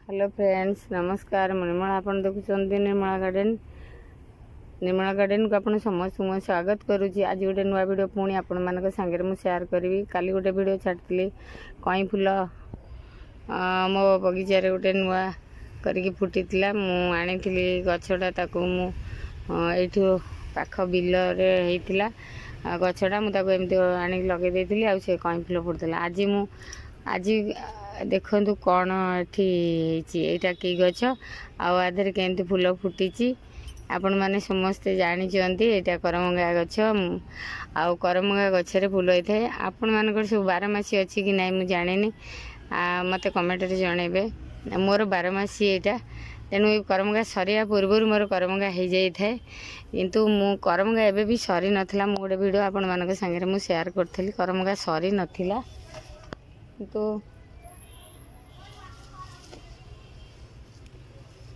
Hello friends नमस्कार निर्मला आपन देखुଛନ୍ତି Nirmala garden को आपन समस्त मु स्वागत करूची। आज गोटे नुआ वीडियो पुणी आपण मानक संगे मु शेयर करी। काली गोटे वीडियो छाड़ती कई फूल मो बगीचारे गोटे नुआ करके फुटीला मु आनी गछटा ताकू मु एठू पाख बिल रे हेतिला गछटा मु ताकू एमती आनी लगे देथिली आ से कई फूल फुटला। आज देखु कौन एटा कि गछ आधे केमती फूल फुटी आपण मैंने समस्ते जानते यहाँ करमंगा गछ आउ करमंगा गछरे फूल होता है। आपण मान सब बारमासी अच्छी कि ना मुझे जाने मत कमेंट जनइबे मोर बारमासी यहाँ तेणु ये करमंगा सरिया पूर्व मोर करमंगा हो जाए किंतु मु करमंगा एबे भी सरी नथिला। मु गोटे वीडियो आपण मानक संगे मु शेयर करथली करमंगा सरी नथिला तो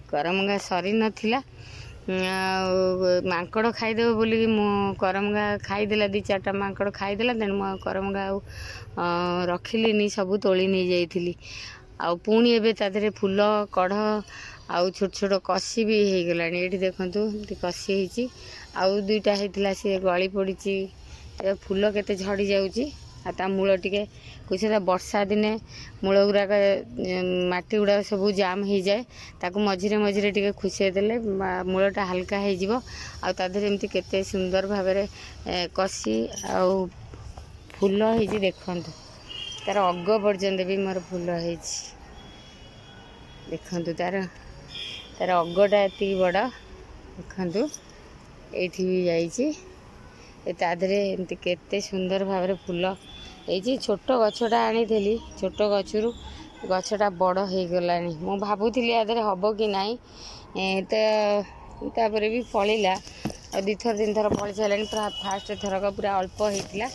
करमंगा सरी नथिला मांकड़ खाईदेव बोली मु करमंगा खाईदेला 2-4टा मांकड़ खाईदेला तेणु मु करमंगा रखिलीनी सब तोली नहीं जाइथिली आ पुणी एबे तादरे फूल कढ़ आउ छोट छोट कसी भी हो गलानी। ये देखंतु कसी होईची आउ 2टा हेतिला से गली पड़ीची फूल केते झड़ी जाउची आ मूल टिके कुछ वर्षा दिने मूल गुराक माटी गुड़ा सब जाम हो जाए ताकू मझिरे मझिरे टिके खुसे देले मूलटा हल्का हो एमती केते सुंदर भाव कसी आउ फूल हो देखंतु तार अग पर्यंत भी मोर फूल हो देखंतु तार अगटा एति बड़ देखंतु एठी भी जाइए तादरे एमती केते सुंदर भाव फूल ये छोट गछटा आनी छोट गचरू गछटा बड़ हो गलानी मु भावुली आदि हम कि ना तो भी फलिला 2-3 थर फली सारे पूरा फास्ट थरक पूरा अल्प होता